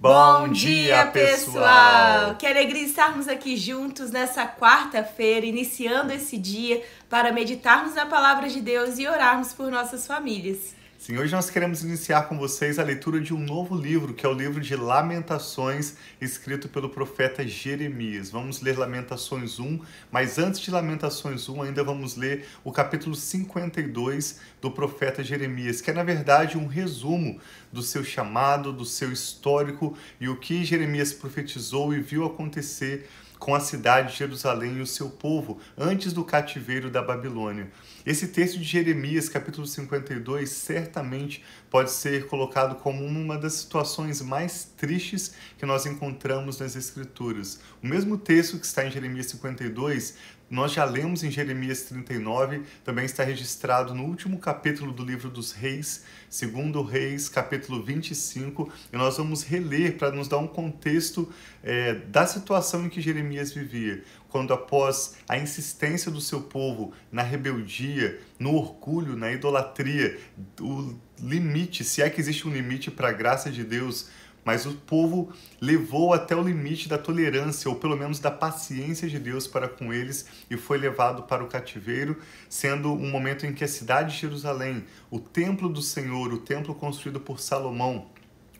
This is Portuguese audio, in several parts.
Bom dia, pessoal! Que alegria estarmos aqui juntos nessa quarta-feira, iniciando esse dia para meditarmos na palavra de Deus e orarmos por nossas famílias. Sim, hoje nós queremos iniciar com vocês a leitura de um novo livro, que é o livro de Lamentações, escrito pelo profeta Jeremias. Vamos ler Lamentações 1, mas antes de Lamentações 1, ainda vamos ler o capítulo 52 do profeta Jeremias, que é, na verdade, um resumo do seu chamado, do seu histórico e o que Jeremias profetizou e viu acontecer com a cidade de Jerusalém e o seu povo, antes do cativeiro da Babilônia. Esse texto de Jeremias, capítulo 52, certamente pode ser colocado como uma das situações mais tristes que nós encontramos nas Escrituras. O mesmo texto que está em Jeremias 52, nós já lemos em Jeremias 39, também está registrado no último capítulo do livro dos Reis, 2 Reis, capítulo 25, e nós vamos reler para nos dar um contexto da situação em que Jeremias vivia, quando após a insistência do seu povo na rebeldia, no orgulho, na idolatria, o limite, se é que existe um limite para a graça de Deus, mas o povo levou até o limite da tolerância, ou pelo menos da paciência de Deus para com eles, e foi levado para o cativeiro, sendo um momento em que a cidade de Jerusalém, o templo do Senhor, o templo construído por Salomão,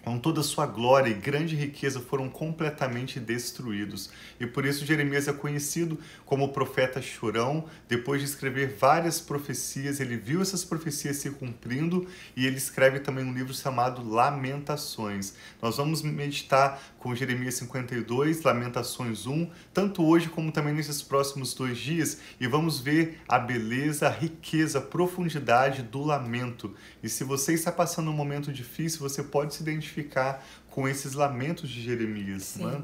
com toda a sua glória e grande riqueza, foram completamente destruídos. E por isso Jeremias é conhecido como o profeta chorão. Depois de escrever várias profecias, ele viu essas profecias se cumprindo e ele escreve também um livro chamado Lamentações. Nós vamos meditar com Jeremias 52, Lamentações 1, tanto hoje como também nesses próximos 2 dias, e vamos ver a beleza, a riqueza, a profundidade do lamento. E se você está passando um momento difícil, você pode se identificar com esses lamentos de Jeremias. Sim.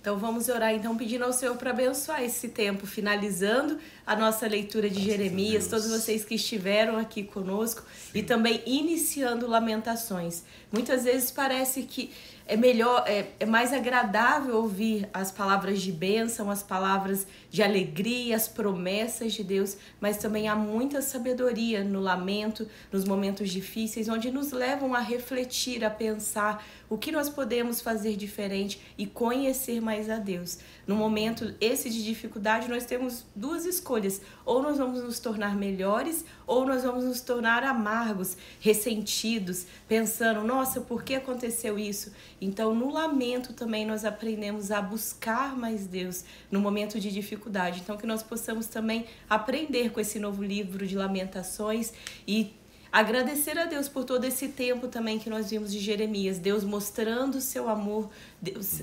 Então vamos orar pedindo ao Senhor para abençoar esse tempo, finalizando a nossa leitura de Jeremias, todos vocês que estiveram aqui conosco. Sim. E também iniciando Lamentações. Muitas vezes parece que é melhor, é mais agradável ouvir as palavras de bênção, as palavras de alegria, as promessas de Deus, mas também há muita sabedoria no lamento, nos momentos difíceis, onde nos levam a refletir, a pensar o que nós podemos fazer diferente e conhecer mais a Deus. No momento esse de dificuldade, nós temos 2 escolhas: ou nós vamos nos tornar melhores, ou nós vamos nos tornar amargos, ressentidos, pensando, nossa, por que aconteceu isso? Então, no lamento também nós aprendemos a buscar mais Deus no momento de dificuldade. Então, que nós possamos também aprender com esse novo livro de Lamentações e agradecer a Deus por todo esse tempo também que nós vimos de Jeremias. Deus mostrando o seu amor, Deus,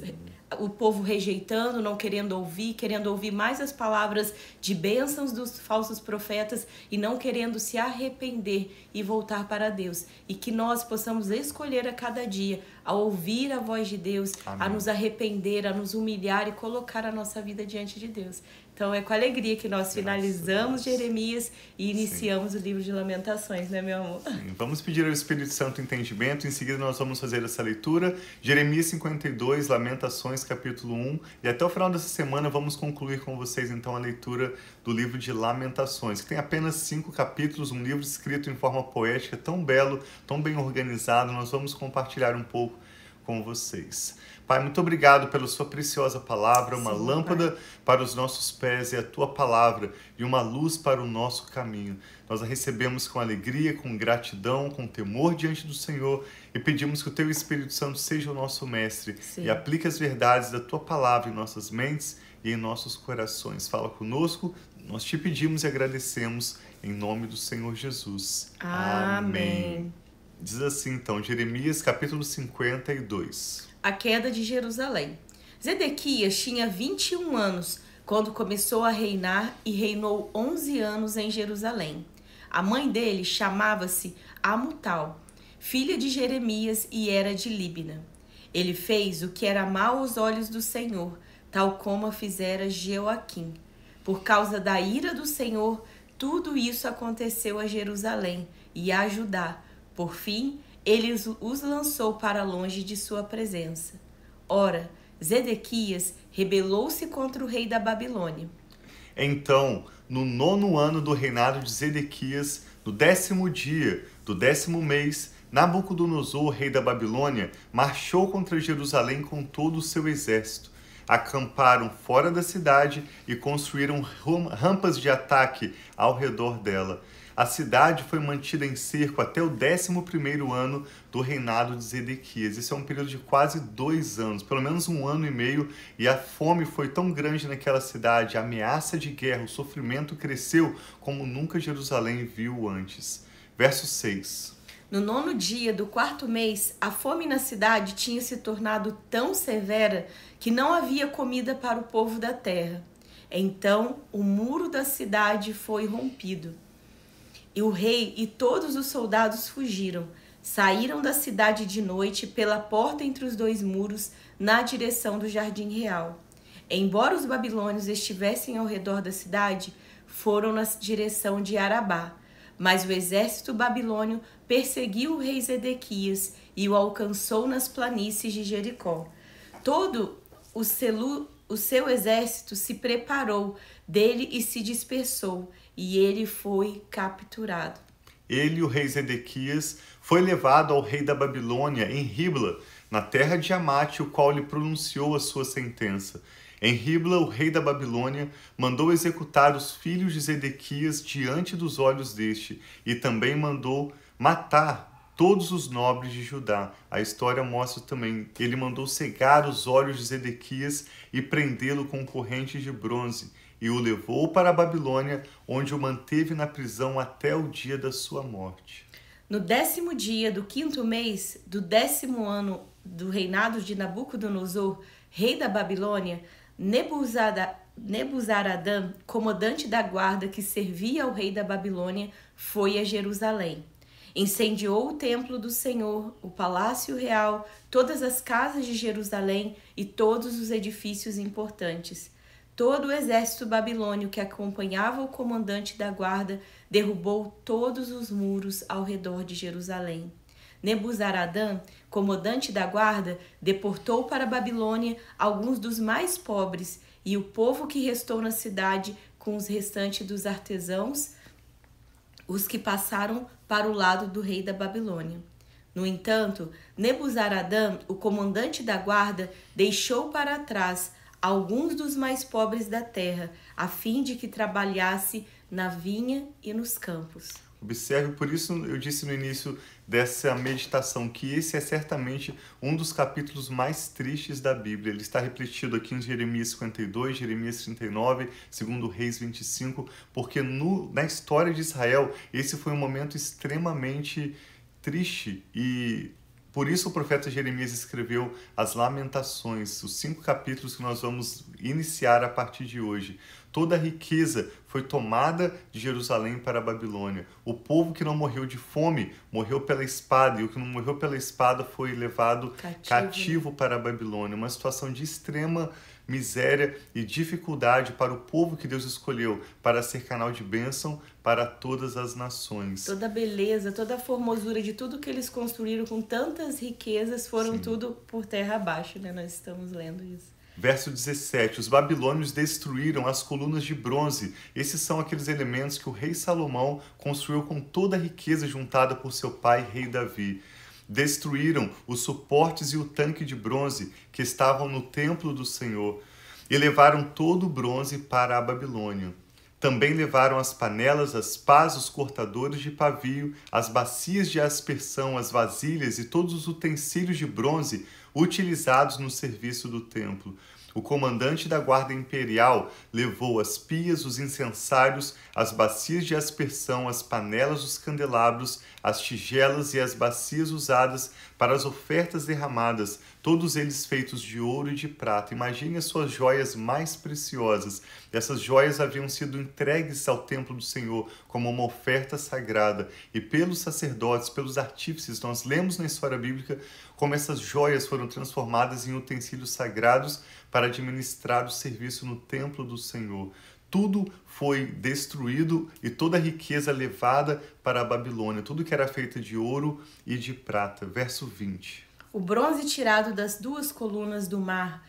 o povo rejeitando, não querendo ouvir mais as palavras de bênçãos dos falsos profetas e não querendo se arrepender e voltar para Deus. E que nós possamos escolher a cada dia a ouvir a voz de Deus, amém, a nos arrepender, a nos humilhar e colocar a nossa vida diante de Deus. Então é com alegria que nós finalizamos Jeremias e iniciamos Sim. o livro de Lamentações, né, meu amor? Sim. Vamos pedir ao Espírito Santo entendimento, em seguida nós vamos fazer essa leitura, Jeremias 52, Lamentações, capítulo 1, e até o final dessa semana vamos concluir com vocês então a leitura do livro de Lamentações, que tem apenas 5 capítulos, um livro escrito em forma poética, tão belo, tão bem organizado. Nós vamos compartilhar um pouco com vocês. Pai, muito obrigado pela sua preciosa palavra, uma lâmpada Pai, para os nossos pés é a tua palavra e uma luz para o nosso caminho. Nós a recebemos com alegria, com gratidão, com temor diante do Senhor e pedimos que o teu Espírito Santo seja o nosso mestre Sim. e aplique as verdades da tua palavra em nossas mentes e em nossos corações. Fala conosco, nós te pedimos e agradecemos em nome do Senhor Jesus. Amém. Diz assim então, Jeremias capítulo 52. A queda de Jerusalém. Zedequias tinha 21 anos quando começou a reinar e reinou 11 anos em Jerusalém. A mãe dele chamava-se Amutal, filha de Jeremias e era de Líbina. Ele fez o que era mau aos olhos do Senhor, tal como a fizera Jeoaquim. Por causa da ira do Senhor, tudo isso aconteceu a Jerusalém e a Judá. Por fim, ele os lançou para longe de sua presença. Ora, Zedequias rebelou-se contra o rei da Babilônia. Então, no 9º ano do reinado de Zedequias, no 10º dia do 10º mês, Nabucodonosor, rei da Babilônia, marchou contra Jerusalém com todo o seu exército. Acamparam fora da cidade e construíram rampas de ataque ao redor dela. A cidade foi mantida em cerco até o 11º ano do reinado de Zedequias. Isso é um período de quase 2 anos, pelo menos 1 ano e meio, e a fome foi tão grande naquela cidade, a ameaça de guerra, o sofrimento cresceu como nunca Jerusalém viu antes. Verso 6. No 9º dia do 4º mês, a fome na cidade tinha se tornado tão severa que não havia comida para o povo da terra. Então o muro da cidade foi rompido. E o rei e todos os soldados fugiram, saíram da cidade de noite pela porta entre os 2 muros, na direção do jardim real. Embora os babilônios estivessem ao redor da cidade, foram na direção de Arabá. Mas o exército babilônio perseguiu o rei Zedequias e o alcançou nas planícies de Jericó. Todo o seu exército se preparou dele e se dispersou, e ele foi capturado. Ele, o rei Zedequias, foi levado ao rei da Babilônia em Ribla, na terra de Amate, o qual lhe pronunciou a sua sentença. Em Ribla, o rei da Babilônia mandou executar os filhos de Zedequias diante dos olhos deste, e também mandou matar todos os nobres de Judá. A história mostra também que ele mandou cegar os olhos de Zedequias e prendê-lo com correntes de bronze, e o levou para a Babilônia, onde o manteve na prisão até o dia da sua morte. No 10º dia do 5º mês do 10º ano do reinado de Nabucodonosor, rei da Babilônia, Nebuzaradã, comandante da guarda que servia ao rei da Babilônia, foi a Jerusalém. Incendiou o templo do Senhor, o palácio real, todas as casas de Jerusalém e todos os edifícios importantes. Todo o exército babilônio que acompanhava o comandante da guarda derrubou todos os muros ao redor de Jerusalém. Nebuzaradã, comandante da guarda, deportou para a Babilônia alguns dos mais pobres e o povo que restou na cidade com os restantes dos artesãos, os que passaram para o lado do rei da Babilônia. No entanto, Nebuzaradã, o comandante da guarda, deixou para trás alguns dos mais pobres da terra, a fim de que trabalhasse na vinha e nos campos. Observe, por isso eu disse no início dessa meditação que esse é certamente um dos capítulos mais tristes da Bíblia. Ele está repetido aqui em Jeremias 52, Jeremias 39, 2 Reis 25, porque na história de Israel esse foi um momento extremamente triste e por isso o profeta Jeremias escreveu as Lamentações, os 5 capítulos que nós vamos iniciar a partir de hoje. Toda a riqueza foi tomada de Jerusalém para a Babilônia. O povo que não morreu de fome morreu pela espada, e o que não morreu pela espada foi levado cativo para a Babilônia. Uma situação de extrema miséria e dificuldade para o povo que Deus escolheu para ser canal de bênção para todas as nações. Toda a beleza, toda a formosura de tudo que eles construíram com tantas riquezas foram tudo por terra abaixo, né? Nós estamos lendo isso. Verso 17, os babilônios destruíram as colunas de bronze. Esses são aqueles elementos que o rei Salomão construiu com toda a riqueza juntada por seu pai, rei Davi. Destruíram os suportes e o tanque de bronze que estavam no templo do Senhor e levaram todo o bronze para a Babilônia. Também levaram as panelas, as pás, os cortadores de pavio, as bacias de aspersão, as vasilhas e todos os utensílios de bronze utilizados no serviço do templo. O comandante da guarda imperial levou as pias, os incensários, as bacias de aspersão, as panelas, os candelabros, as tigelas e as bacias usadas para as ofertas derramadas, todos eles feitos de ouro e de prata. Imagine as suas joias mais preciosas. Essas joias haviam sido entregues ao templo do Senhor como uma oferta sagrada. E pelos sacerdotes, pelos artífices, nós lemos na história bíblica como essas joias foram transformadas em utensílios sagrados para administrar o serviço no templo do Senhor. Tudo foi destruído e toda a riqueza levada para a Babilônia, tudo que era feito de ouro e de prata. Verso 20. O bronze tirado das 2 colunas do mar,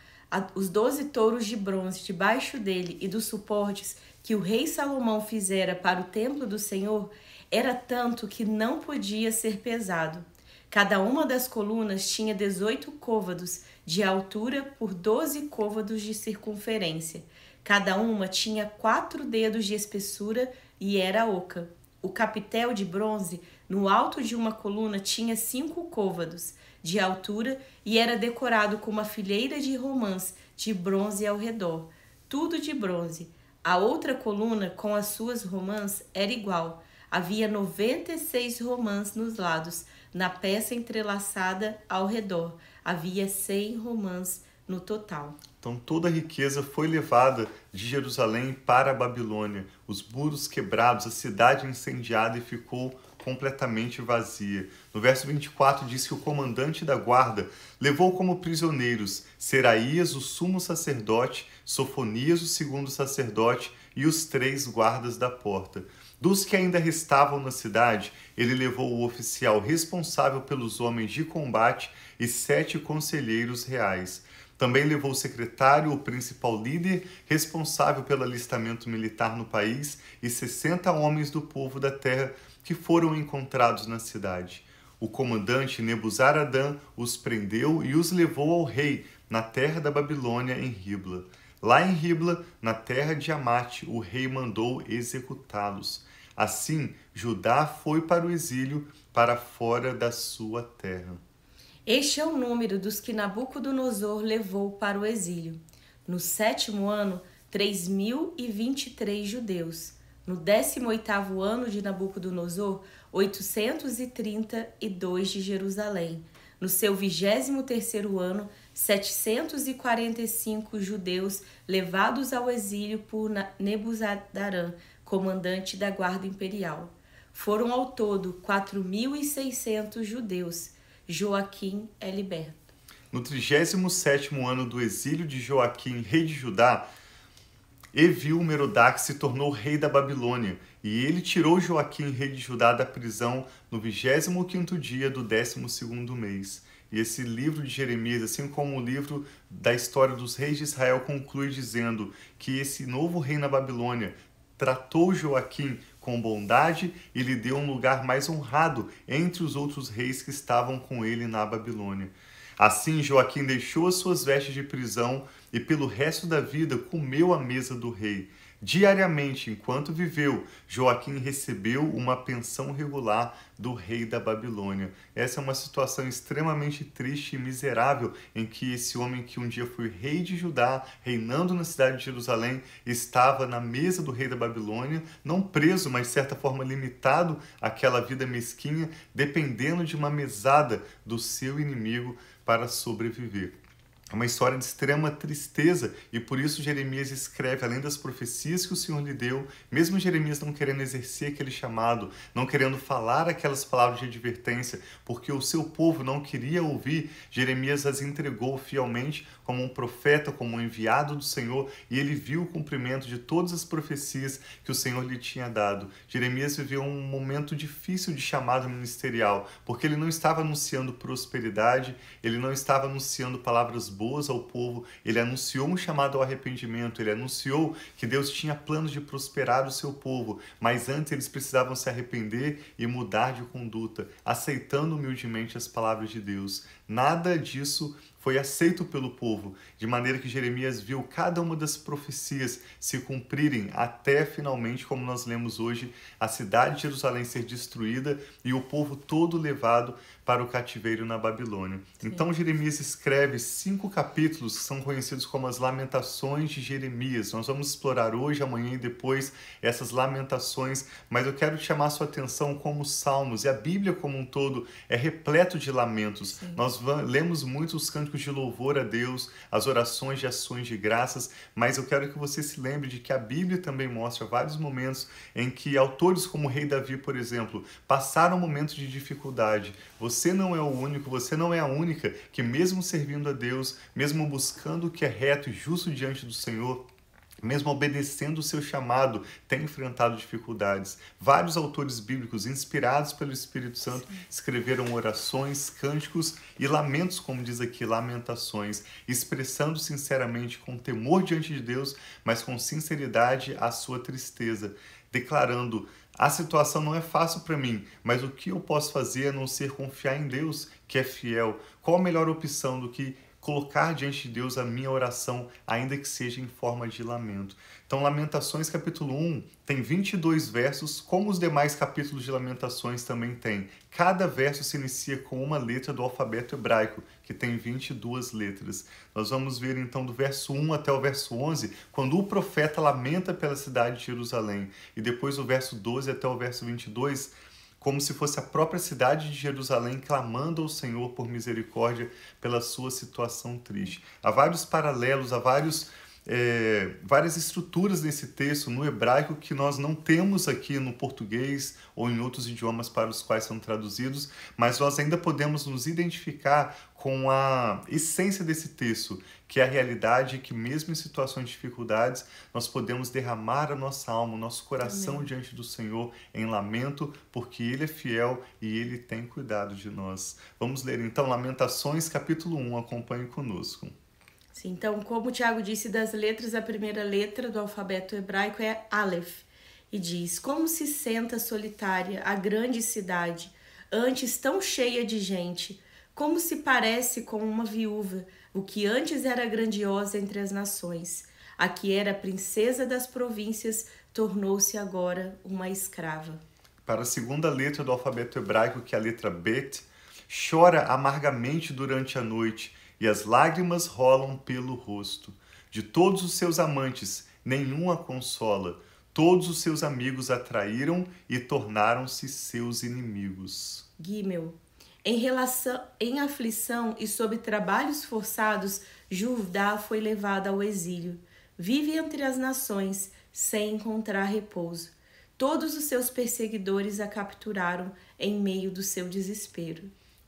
os 12 touros de bronze debaixo dele e dos suportes que o rei Salomão fizera para o templo do Senhor, era tanto que não podia ser pesado. Cada uma das colunas tinha 18 côvados de altura por 12 côvados de circunferência. Cada uma tinha 4 dedos de espessura e era oca. O capitel de bronze, no alto de uma coluna, tinha 5 côvados de altura e era decorado com uma fileira de romãs de bronze ao redor. Tudo de bronze. A outra coluna, com as suas romãs, era igual. Havia 96 romãs nos lados, na peça entrelaçada ao redor. Havia 100 romãs no total. Então toda a riqueza foi levada de Jerusalém para a Babilônia. Os muros quebrados, a cidade incendiada e ficou completamente vazia. No verso 24 diz que o comandante da guarda levou como prisioneiros Seraías, o sumo sacerdote, Sofonias, o segundo sacerdote, e os 3 guardas da porta. Dos que ainda restavam na cidade, ele levou o oficial responsável pelos homens de combate e 7 conselheiros reais. Também levou o secretário, o principal líder responsável pelo alistamento militar no país, e 60 homens do povo da terra que foram encontrados na cidade. O comandante Nebuzaradã os prendeu e os levou ao rei, na terra da Babilônia, em Ribla. Lá em Ribla, na terra de Amate, o rei mandou executá-los. Assim, Judá foi para o exílio, para fora da sua terra. Este é o número dos que Nabucodonosor levou para o exílio. No 7º ano, 3.023 judeus. No 18º ano de Nabucodonosor, 832 de Jerusalém. No seu 23º ano, 745 judeus levados ao exílio por Nebuzaradã, comandante da guarda imperial. Foram ao todo 4.600 judeus. Joaquim é liberto. No 37º ano do exílio de Joaquim, rei de Judá, Evil-Merodach se tornou rei da Babilônia, e ele tirou Joaquim, rei de Judá, da prisão no 25º dia do 12º mês. E esse livro de Jeremias, assim como o livro da história dos reis de Israel, conclui dizendo que esse novo rei na Babilônia tratou Joaquim com bondade e lhe deu um lugar mais honrado entre os outros reis que estavam com ele na Babilônia. Assim, Joaquim deixou as suas vestes de prisão e pelo resto da vida comeu à mesa do rei. Diariamente, enquanto viveu, Joaquim recebeu uma pensão regular do rei da Babilônia. Essa é uma situação extremamente triste e miserável em que esse homem que um dia foi rei de Judá, reinando na cidade de Jerusalém, estava na mesa do rei da Babilônia, não preso, mas de certa forma limitado àquela vida mesquinha, dependendo de uma mesada do seu inimigo para sobreviver. É uma história de extrema tristeza e por isso Jeremias escreve, além das profecias que o Senhor lhe deu, mesmo Jeremias não querendo exercer aquele chamado, não querendo falar aquelas palavras de advertência, porque o seu povo não queria ouvir, Jeremias as entregou fielmente como um profeta, como um enviado do Senhor, e ele viu o cumprimento de todas as profecias que o Senhor lhe tinha dado. Jeremias viveu um momento difícil de chamado ministerial, porque ele não estava anunciando prosperidade, ele não estava anunciando palavras boas ao povo, ele anunciou um chamado ao arrependimento, ele anunciou que Deus tinha planos de prosperar o seu povo, mas antes eles precisavam se arrepender e mudar de conduta, aceitando humildemente as palavras de Deus. Nada disso foi aceito pelo povo, de maneira que Jeremias viu cada uma das profecias se cumprirem até finalmente, como nós lemos hoje, a cidade de Jerusalém ser destruída e o povo todo levado para o cativeiro na Babilônia. Sim. Então Jeremias escreve 5 capítulos que são conhecidos como as Lamentações de Jeremias. Nós vamos explorar hoje, amanhã e depois essas lamentações, mas eu quero chamar a sua atenção como os Salmos, e a Bíblia como um todo é repleto de lamentos. Sim. Nós lemos muito os cânticos de louvor a Deus, as orações de ações de graças, mas eu quero que você se lembre de que a Bíblia também mostra vários momentos em que autores como o rei Davi, por exemplo, passaram momentos de dificuldade. Você não é o único, você não é a única que mesmo servindo a Deus, mesmo buscando o que é reto e justo diante do Senhor, mesmo obedecendo o seu chamado, tem enfrentado dificuldades. Vários autores bíblicos, inspirados pelo Espírito Santo, escreveram orações, cânticos e lamentos, como diz aqui, lamentações, expressando sinceramente, com temor diante de Deus, mas com sinceridade, a sua tristeza, declarando A situação não é fácil para mim, mas o que eu posso fazer a não ser confiar em Deus, que é fiel? Qual a melhor opção do que colocar diante de Deus a minha oração, ainda que seja em forma de lamento? Então, Lamentações capítulo 1 tem 22 versos, como os demais capítulos de Lamentações também tem. Cada verso se inicia com uma letra do alfabeto hebraico, que tem 22 letras. Nós vamos ver então do verso 1 até o verso 11, quando o profeta lamenta pela cidade de Jerusalém, e depois do verso 12 até o verso 22, como se fosse a própria cidade de Jerusalém clamando ao Senhor por misericórdia pela sua situação triste. Há vários paralelos, há várias estruturas nesse texto no hebraico que nós não temos aqui no português ou em outros idiomas para os quais são traduzidos, mas nós ainda podemos nos identificar com a essência desse texto, que é a realidade que mesmo em situações de dificuldades, nós podemos derramar a nossa alma, o nosso coração Amém. diante do Senhor em lamento, porque Ele é fiel e Ele tem cuidado de nós. Vamos ler então Lamentações capítulo 1, acompanhe conosco. Sim, então, como o Tiago disse, das letras, a primeira letra do alfabeto hebraico é Aleph, e diz: Como se senta solitária a grande cidade, antes tão cheia de gente, como se parece com uma viúva, o que antes era grandiosa entre as nações. A que era princesa das províncias, tornou-se agora uma escrava. Para a segunda letra do alfabeto hebraico, que é a letra Bet, chora amargamente durante a noite, e as lágrimas rolam pelo rosto. De todos os seus amantes, nenhum a consola. Todos os seus amigos a traíram e tornaram-se seus inimigos. Gimel. Em aflição e sob trabalhos forçados, Judá foi levada ao exílio. Vive entre as nações, sem encontrar repouso. Todos os seus perseguidores a capturaram em meio do seu desespero.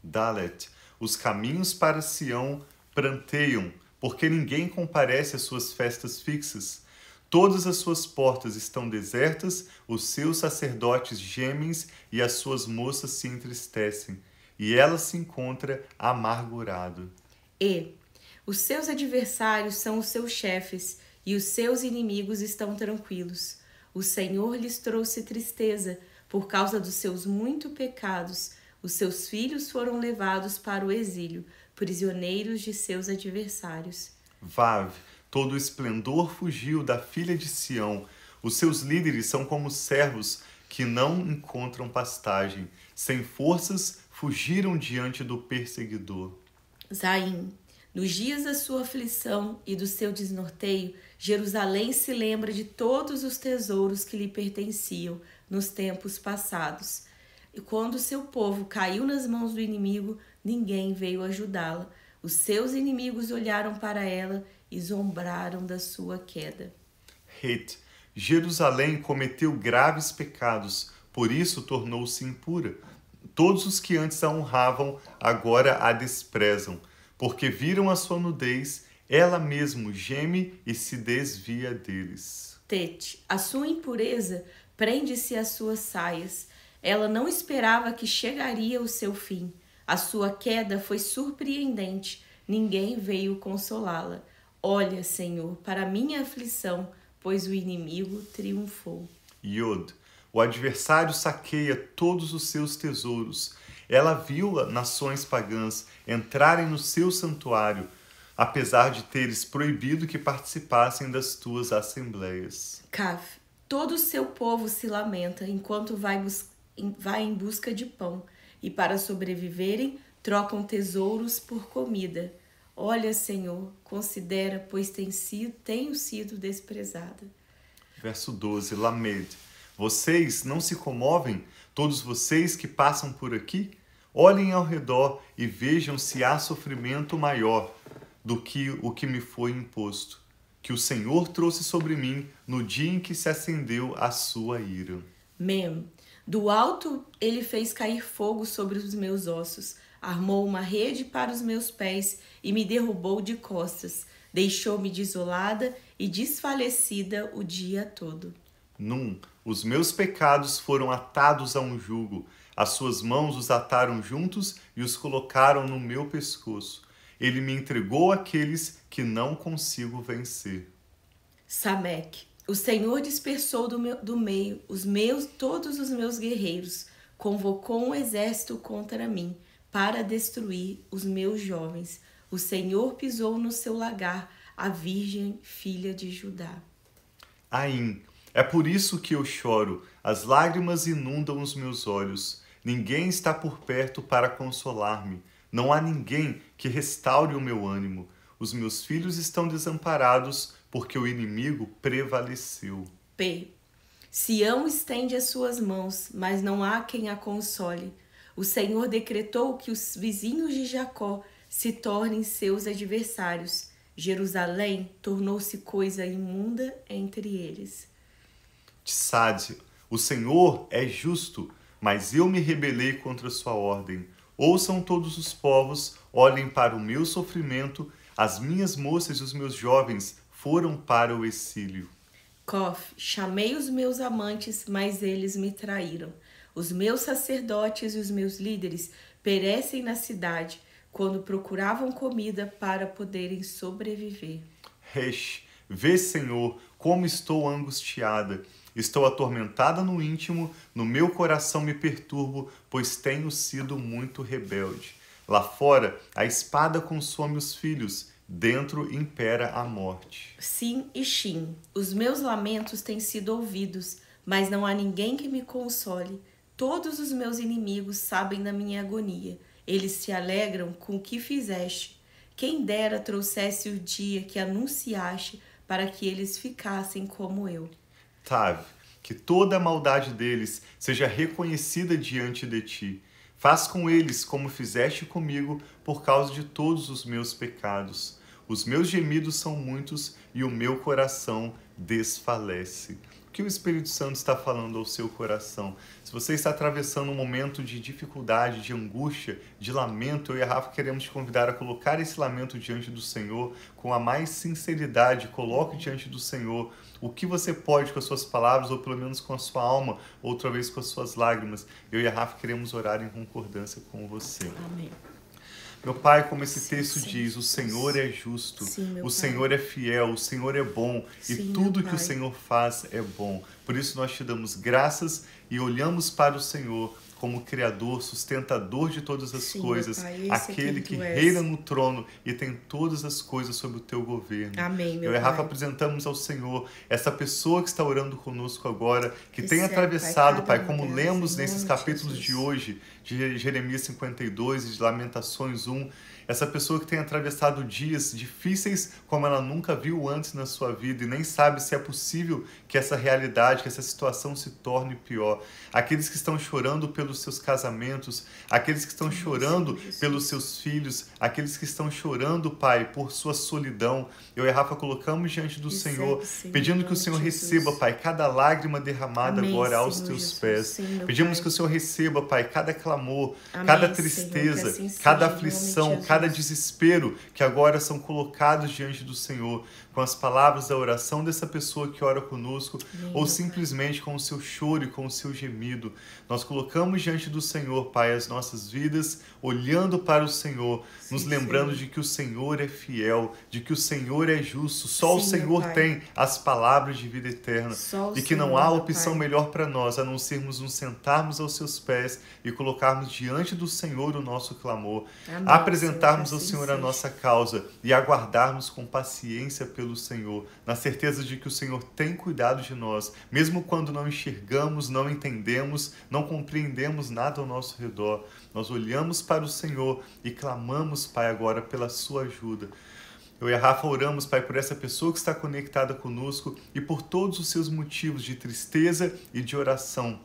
Dalet. Os caminhos para Sião pranteiam, porque ninguém comparece às suas festas fixas. Todas as suas portas estão desertas, os seus sacerdotes gemem e as suas moças se entristecem, e ela se encontra amargurado. E os seus adversários são os seus chefes, e os seus inimigos estão tranquilos. O Senhor lhes trouxe tristeza por causa dos seus muitos pecados. Os seus filhos foram levados para o exílio, prisioneiros de seus adversários. Vav, todo o esplendor fugiu da filha de Sião. Os seus líderes são como servos que não encontram pastagem. Sem forças, fugiram diante do perseguidor. Zaim, nos dias da sua aflição e do seu desnorteio, Jerusalém se lembra de todos os tesouros que lhe pertenciam nos tempos passados. E quando seu povo caiu nas mãos do inimigo, ninguém veio ajudá-la. Os seus inimigos olharam para ela e zombraram da sua queda. Het, Jerusalém cometeu graves pecados, por isso tornou-se impura. Todos os que antes a honravam, agora a desprezam. Porque viram a sua nudez, ela mesmo geme e se desvia deles. Tete, a sua impureza prende-se às suas saias. Ela não esperava que chegaria o seu fim. A sua queda foi surpreendente. Ninguém veio consolá-la. Olha, Senhor, para minha aflição, pois o inimigo triunfou. Yod, o adversário saqueia todos os seus tesouros. Ela viu nações pagãs entrarem no seu santuário, apesar de teres proibido que participassem das tuas assembleias. Caf, todo o seu povo se lamenta enquanto vai em busca de pão, e para sobreviverem trocam tesouros por comida. Olha, Senhor, considera, pois tenho sido desprezada. Verso 12, Lamed. Vocês não se comovem, todos vocês que passam por aqui? Olhem ao redor e vejam se há sofrimento maior do que o que me foi imposto, que o Senhor trouxe sobre mim no dia em que se acendeu a sua ira. Mem. Do alto ele fez cair fogo sobre os meus ossos, armou uma rede para os meus pés e me derrubou de costas. Deixou-me desolada e desfalecida o dia todo. Num, os meus pecados foram atados a um jugo. As suas mãos os ataram juntos e os colocaram no meu pescoço. Ele me entregou àqueles que não consigo vencer. Samek. O Senhor dispersou do meio todos os meus guerreiros, convocou um exército contra mim para destruir os meus jovens. O Senhor pisou no seu lagar a virgem filha de Judá. Aim, é por isso que eu choro, as lágrimas inundam os meus olhos. Ninguém está por perto para consolar-me. Não há ninguém que restaure o meu ânimo. Os meus filhos estão desamparados, porque o inimigo prevaleceu. P. Sião estende as suas mãos, mas não há quem a console. O Senhor decretou que os vizinhos de Jacó se tornem seus adversários. Jerusalém tornou-se coisa imunda entre eles. Tsade, o Senhor é justo, mas eu me rebelei contra sua ordem. Ouçam todos os povos, olhem para o meu sofrimento. As minhas moças e os meus jovens foram para o exílio. Cof, chamei os meus amantes, mas eles me traíram. Os meus sacerdotes e os meus líderes perecem na cidade, quando procuravam comida para poderem sobreviver. Resh, vê, Senhor, como estou angustiada. Estou atormentada no íntimo, no meu coração me perturbo, pois tenho sido muito rebelde. Lá fora, a espada consome os filhos, dentro impera a morte. Sim e Shin, os meus lamentos têm sido ouvidos, mas não há ninguém que me console. Todos os meus inimigos sabem da minha agonia. Eles se alegram com o que fizeste. Quem dera trouxesse o dia que anunciaste para que eles ficassem como eu. Tav, que toda a maldade deles seja reconhecida diante de ti. Faz com eles como fizeste comigo por causa de todos os meus pecados. Os meus gemidos são muitos e o meu coração desfalece. O que o Espírito Santo está falando ao seu coração? Se você está atravessando um momento de dificuldade, de angústia, de lamento, eu e a Rafa queremos te convidar a colocar esse lamento diante do Senhor com a mais sinceridade. Coloque diante do Senhor o que você pode com as suas palavras, ou pelo menos com a sua alma, outra vez com as suas lágrimas. Eu e a Rafa queremos orar em concordância com você. Amém. Meu Pai, como esse texto diz, o Senhor é justo, o Senhor é fiel, o Senhor é bom e tudo que o Senhor faz é bom. Por isso nós te damos graças e olhamos para o Senhor como Criador, sustentador de todas as coisas, aquele que reina no trono e tem todas as coisas sob o teu governo. Amém, Eu e a Rafa apresentamos ao Senhor essa pessoa que está orando conosco agora, que tem atravessado, Pai, como lemos nesses capítulos de hoje, de Jeremias 52 e de Lamentações 1, essa pessoa que tem atravessado dias difíceis como ela nunca viu antes na sua vida e nem sabe se é possível que essa realidade, que essa situação se torne pior. Aqueles que estão chorando pelos seus casamentos, aqueles que estão chorando pelos seus filhos, aqueles que estão chorando, Pai, por sua solidão. Eu e a Rafa colocamos diante do Senhor, pedindo que o Senhor receba, Pai, cada lágrima derramada agora aos teus pés. Pedimos que o Senhor receba, Pai, cada clamor, cada tristeza, cada aflição, cada desespero que agora são colocados diante do Senhor, com as palavras da oração dessa pessoa que ora conosco, ou simplesmente com o seu choro e com o seu gemido. Nós colocamos diante do Senhor, Pai, as nossas vidas, olhando para o Senhor, nos lembrando de que o Senhor é fiel, de que o Senhor é justo, só o Senhor tem as palavras de vida eterna, e que não há opção melhor para nós a não sermos nos sentarmos aos seus pés e colocarmos diante do Senhor o nosso clamor, apresentarmos ao Senhor a nossa causa e aguardarmos com paciência pelo Senhor, na certeza de que o Senhor tem cuidado de nós, mesmo quando não enxergamos, não entendemos, não compreendemos nada ao nosso redor. Nós olhamos para o Senhor e clamamos, Pai, agora pela sua ajuda. Eu e a Rafa oramos, Pai, por essa pessoa que está conectada conosco e por todos os seus motivos de tristeza e de oração.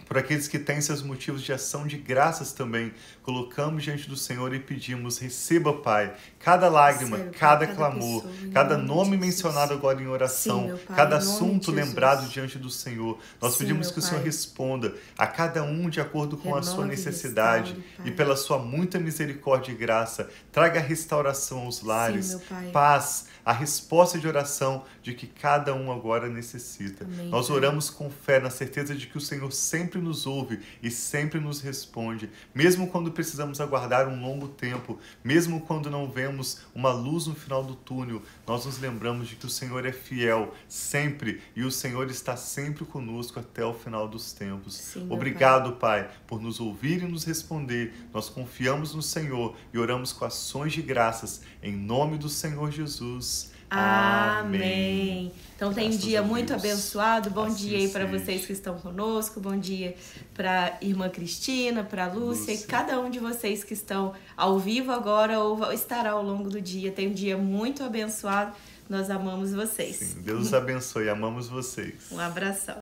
Por aqueles que têm seus motivos de ação de graças também, colocamos diante do Senhor e pedimos, receba, Pai, cada lágrima, cada clamor, cada nome mencionado agora em oração, cada assunto lembrado diante do Senhor. Nós pedimos que o Senhor responda a cada um de acordo com a sua necessidade e pela sua muita misericórdia e graça, traga restauração aos lares, paz, a resposta de oração de que cada um agora necessita. Nós oramos com fé, na certeza de que o Senhor sempre sempre nos ouve e sempre nos responde, mesmo quando precisamos aguardar um longo tempo, mesmo quando não vemos uma luz no final do túnel, nós nos lembramos de que o Senhor é fiel sempre e o Senhor está sempre conosco até o final dos tempos. Sim, Obrigado, Pai, por nos ouvir e nos responder. Nós confiamos no Senhor e oramos com ações de graças em nome do Senhor Jesus. Amém. Então tem um dia muito Deus. abençoado. Bom Assim dia aí para seja. vocês que estão conosco. Bom dia para irmã Cristina, para Lúcia e cada um de vocês que estão ao vivo agora ou estará ao longo do dia. Tem um dia muito abençoado. Nós amamos vocês. Sim, Deus os abençoe. Amamos vocês. Um abração.